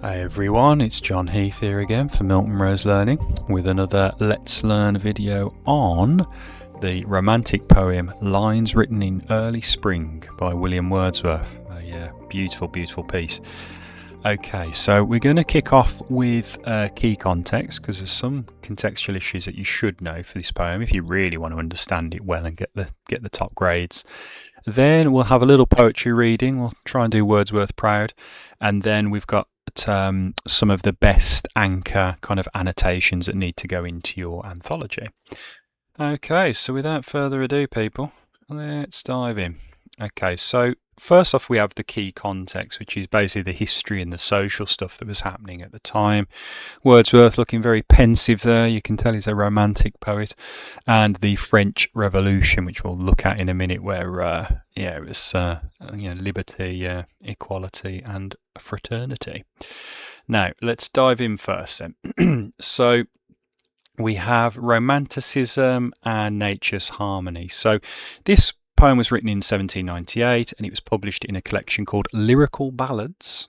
Hi everyone, it's John Heath here again for Milton Rose Learning with another Let's Learn video on the romantic poem Lines Written in Early Spring by William Wordsworth. A beautiful, beautiful piece. Okay, so we're going to kick off with key context because there's some contextual issues that you should know for this poem if you really want to understand it well and get the top grades. Then we'll have a little poetry reading. We'll try and do Wordsworth proud, and then we've got some of the best anchor kind of annotations that need to go into your anthology. Okay, so without further ado, people, let's dive in. Okay, so first off, we have the key context, which is basically the history and the social stuff that was happening at the time. Wordsworth looking very pensive there. You can tell he's a romantic poet. And the French Revolution, which we'll look at in a minute, where it was liberty, equality, and fraternity. Now, let's dive in first then. So we have romanticism and nature's harmony. So this poem was written in 1798 and it was published in a collection called Lyrical Ballads.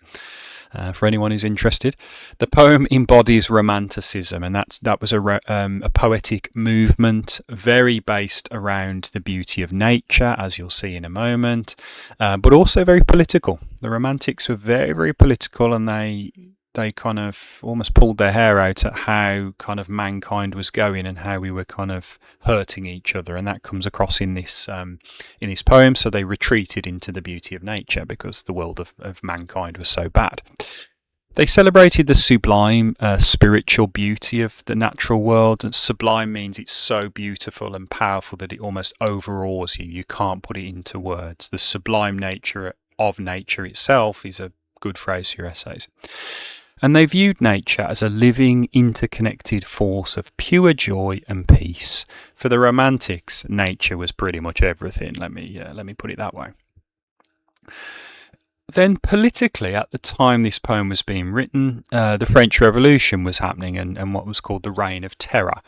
For anyone who's interested, the poem embodies romanticism, and that was a poetic movement very based around the beauty of nature, as you'll see in a moment, but also very political. The Romantics were very, very political, and they kind of almost pulled their hair out at how kind of mankind was going and how we were kind of hurting each other, and that comes across in this poem. So they retreated into the beauty of nature because the world of mankind was so bad. They celebrated the sublime spiritual beauty of the natural world, and sublime means it's so beautiful and powerful that it almost overawes you. You can't put it into words. The sublime nature of nature itself is a good phrase for your essays. And they viewed nature as a living, interconnected force of pure joy and peace. For the Romantics, nature was pretty much everything. Let me put it that way. Then politically, at the time this poem was being written, the French Revolution was happening and what was called the Reign of Terror.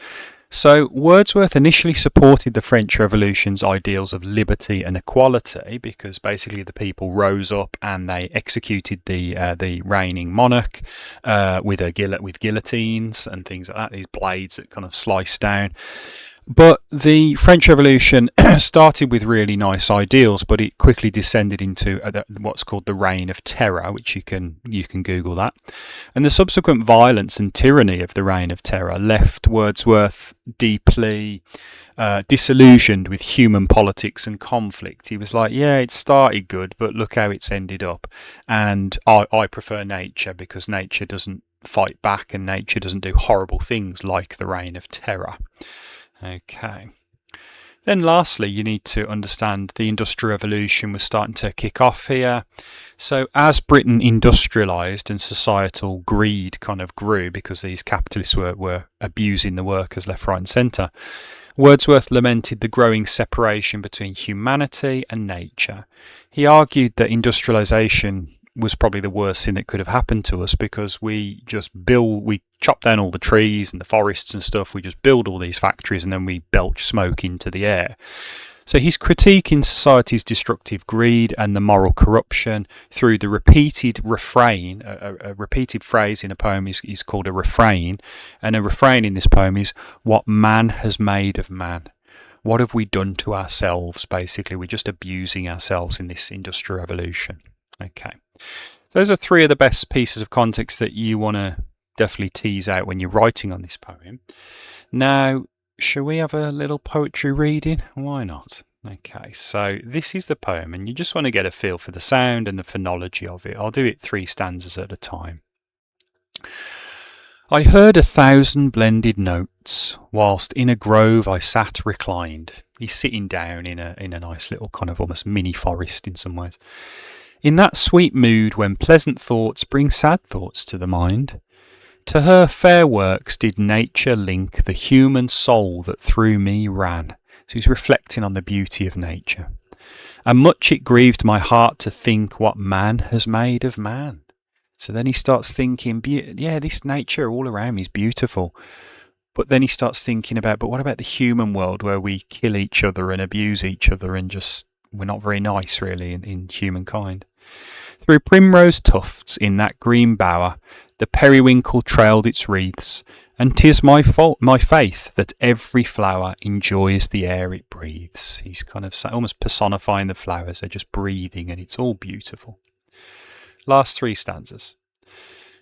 So Wordsworth initially supported the French Revolution's ideals of liberty and equality because basically the people rose up and they executed the reigning monarch with guillotines and things like that, these blades that kind of slice down. But the French Revolution started with really nice ideals, but it quickly descended into what's called the Reign of Terror, which you can Google that. And the subsequent violence and tyranny of the Reign of Terror left Wordsworth deeply disillusioned with human politics and conflict. He was like, yeah, it started good, but look how it's ended up. And I prefer nature because nature doesn't fight back and nature doesn't do horrible things like the Reign of Terror. Okay. Then lastly, you need to understand the Industrial Revolution was starting to kick off here. So as Britain industrialised and societal greed kind of grew because these capitalists were abusing the workers left, right and centre, Wordsworth lamented the growing separation between humanity and nature. He argued that industrialisation was probably the worst thing that could have happened to us because we chop down all the trees and the forests and stuff, we just build all these factories and then we belch smoke into the air. So he's critiquing society's destructive greed and the moral corruption through the repeated refrain. A repeated phrase in a poem is called a refrain, and a refrain in this poem is what man has made of man. What have we done to ourselves? Basically, we're just abusing ourselves in this Industrial Revolution. Okay, those are three of the best pieces of context that you want to definitely tease out when you're writing on this poem. Now, shall we have a little poetry reading? Why not? Okay, so this is the poem, and you just want to get a feel for the sound and the phonology of it. I'll do it 3 stanzas at a time. I heard 1,000 blended notes, whilst in a grove I sat reclined. He's sitting down in a nice little kind of almost mini forest in some ways. In that sweet mood when pleasant thoughts bring sad thoughts to the mind, to her fair works did nature link the human soul that through me ran. So he's reflecting on the beauty of nature. And much it grieved my heart to think what man has made of man. So then he starts thinking, yeah, this nature all around me is beautiful. But then he starts thinking about, but what about the human world where we kill each other and abuse each other and just, we're not very nice really in humankind. Through primrose tufts in that green bower, the periwinkle trailed its wreaths, and 'tis my faith that every flower enjoys the air it breathes. He's kind of almost personifying the flowers. They're just breathing, and it's all beautiful. Last 3 stanzas.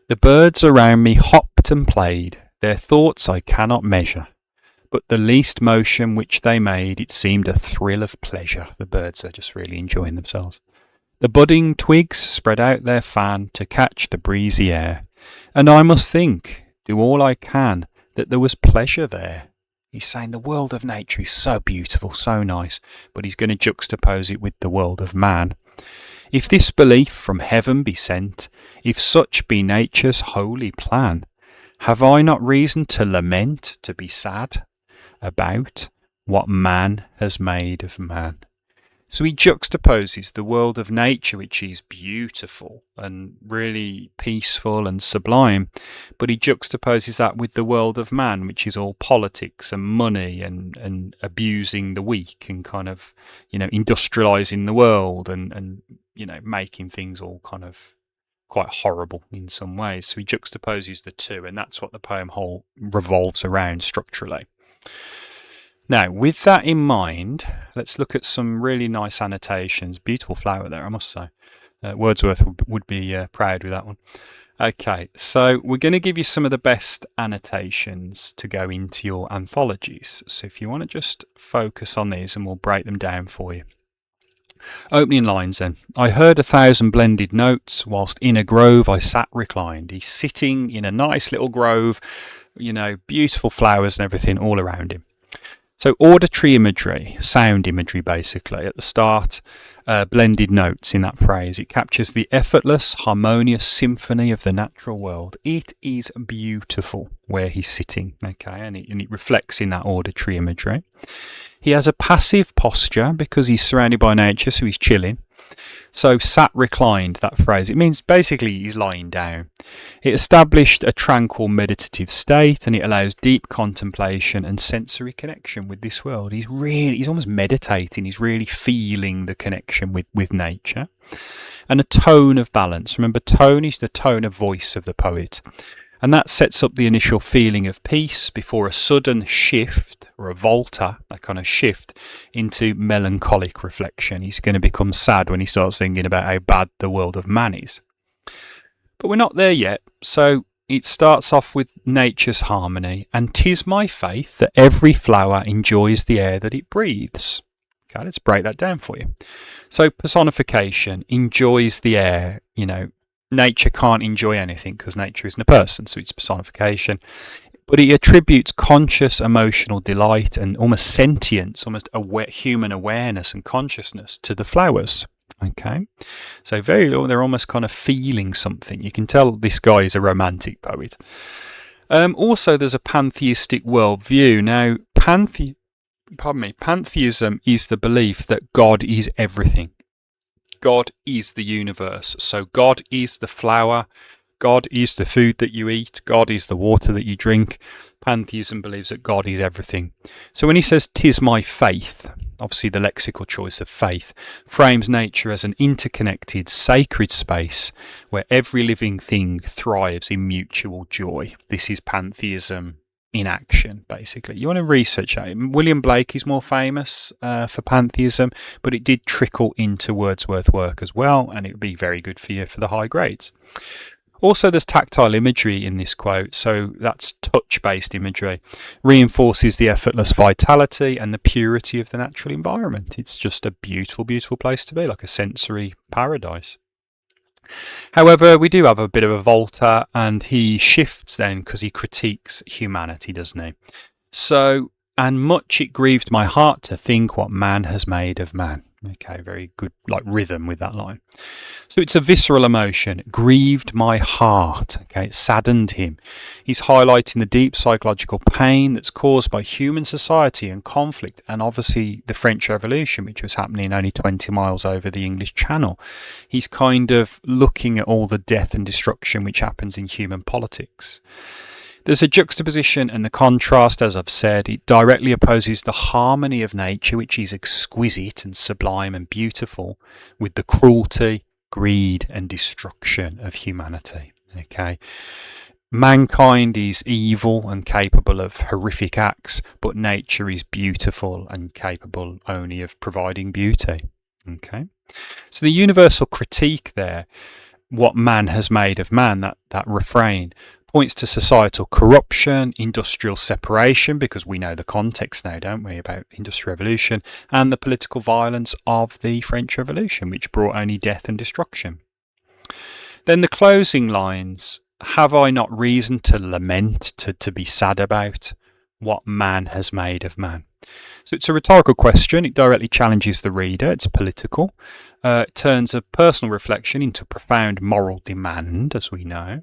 The birds around me hopped and played, their thoughts I cannot measure, but the least motion which they made, it seemed a thrill of pleasure. The birds are just really enjoying themselves. The budding twigs spread out their fan to catch the breezy air, and I must think, do all I can, that there was pleasure there. He's saying the world of nature is so beautiful, so nice, but he's going to juxtapose it with the world of man. If this belief from heaven be sent, if such be nature's holy plan, have I not reason to lament, to be sad about what man has made of man? So he juxtaposes the world of nature, which is beautiful and really peaceful and sublime, but he juxtaposes that with the world of man, which is all politics and money and abusing the weak and kind of, industrializing the world and making things all kind of quite horrible in some ways. So he juxtaposes the two, and that's what the poem whole revolves around structurally. Now, with that in mind, let's look at some really nice annotations. Beautiful flower there, I must say. Wordsworth would be proud with that one. Okay, so we're going to give you some of the best annotations to go into your anthologies. So if you want to just focus on these, and we'll break them down for you. Opening lines then. I heard 1,000 blended notes, whilst in a grove I sat reclined. He's sitting in a nice little grove, beautiful flowers and everything all around him. So auditory imagery, sound imagery basically, at the start, blended notes in that phrase. It captures the effortless, harmonious symphony of the natural world. It is beautiful where he's sitting, okay, and it reflects in that auditory imagery. He has a passive posture because he's surrounded by nature, so he's chilling. So sat reclined, that phrase, it means basically he's lying down. It established a tranquil meditative state, and it allows deep contemplation and sensory connection with this world. He's almost meditating. He's really feeling the connection with nature. And a tone of balance. Remember, tone is the tone of voice of the poet. And that sets up the initial feeling of peace before a sudden shift, or a volta, a kind of shift into melancholic reflection. He's going to become sad when he starts thinking about how bad the world of man is. But we're not there yet. So it starts off with nature's harmony. And 'tis my faith that every flower enjoys the air that it breathes. Okay, let's break that down for you. So personification, enjoys the air, Nature can't enjoy anything because nature isn't a person, so it's personification. But he attributes conscious emotional delight and almost sentience, almost human awareness and consciousness to the flowers. Okay, so they're almost kind of feeling something. You can tell this guy is a romantic poet. Also, there's a pantheistic worldview. Now, pantheism is the belief that God is everything. God is the universe. So God is the flower. God is the food that you eat. God is the water that you drink. Pantheism believes that God is everything. So when he says, "'Tis my faith," obviously the lexical choice of faith frames nature as an interconnected, sacred space where every living thing thrives in mutual joy. This is pantheism in action, basically. You want to research it. William Blake is more famous for pantheism, but it did trickle into Wordsworth work as well, and it would be very good for you for the high grades. Also, there's tactile imagery in this quote, so that's touch-based imagery. Reinforces the effortless vitality and the purity of the natural environment. It's just a beautiful, beautiful place to be, like a sensory paradise. However, we do have a bit of a volta, and he shifts then because he critiques humanity, doesn't he? So, and much it grieved my heart to think what man has made of man. Okay, very good rhythm with that line. So it's a visceral emotion. Grieved my heart. Okay, it saddened him. He's highlighting the deep psychological pain that's caused by human society and conflict, and obviously the French Revolution, which was happening only 20 miles over the English Channel. He's kind of looking at all the death and destruction which happens in human politics. There's a juxtaposition and the contrast, as I've said. It directly opposes the harmony of nature, which is exquisite and sublime and beautiful, with the cruelty greed and destruction of humanity. Okay, mankind is evil and capable of horrific acts, but nature is beautiful and capable only of providing beauty. Okay, so the universal critique there, what man has made of man, that refrain, points to societal corruption, industrial separation, because we know the context now, don't we, about the Industrial Revolution, and the political violence of the French Revolution, which brought only death and destruction. Then the closing lines, have I not reason to lament, to be sad about what man has made of man? So it's a rhetorical question. It directly challenges the reader. It's political. It turns a personal reflection into profound moral demand, as we know.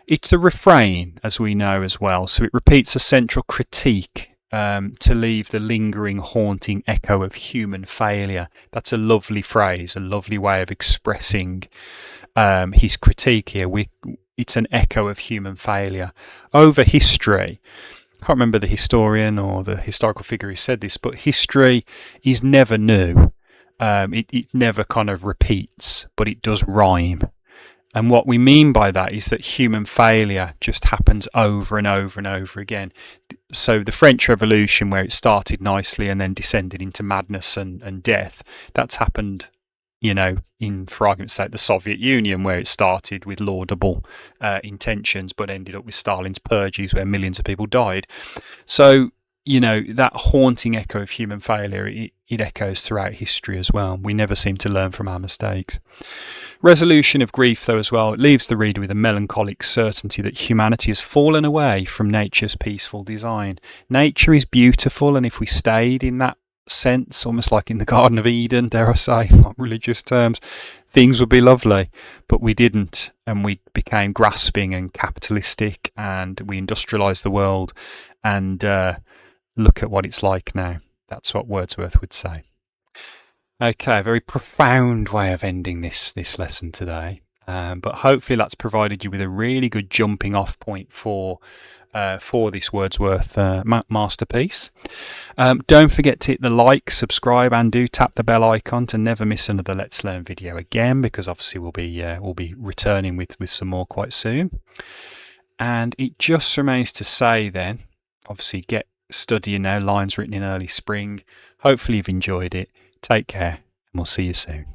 It's a refrain, as we know as well. So it repeats a central critique to leave the lingering, haunting echo of human failure. That's a lovely phrase, a lovely way of expressing his critique here. It's an echo of human failure. Over history, I can't remember the historian or the historical figure who said this, but history is never new. It never kind of repeats, but it does rhyme. And what we mean by that is that human failure just happens over and over and over again. So the French Revolution, where it started nicely and then descended into madness and death, that's happened, for argument's sake, the Soviet Union, where it started with laudable intentions, but ended up with Stalin's purges, where millions of people died. So, that haunting echo of human failure, it echoes throughout history as well. We never seem to learn from our mistakes. Resolution of grief, though, as well, it leaves the reader with a melancholic certainty that humanity has fallen away from nature's peaceful design. Nature is beautiful, and if we stayed in that sense, almost like in the Garden of Eden, dare I say, on religious terms, things would be lovely, but we didn't, and we became grasping and capitalistic, and we industrialized the world, and look at what it's like now. That's what Wordsworth would say. Okay, a very profound way of ending this lesson today, but hopefully that's provided you with a really good jumping off point for this Wordsworth masterpiece. Don't forget to hit the like, subscribe, and do tap the bell icon to never miss another Let's Learn video again, because obviously we'll be returning with some more quite soon. And it just remains to say then, obviously get studying now, lines written in early spring. Hopefully you've enjoyed it. Take care, and we'll see you soon.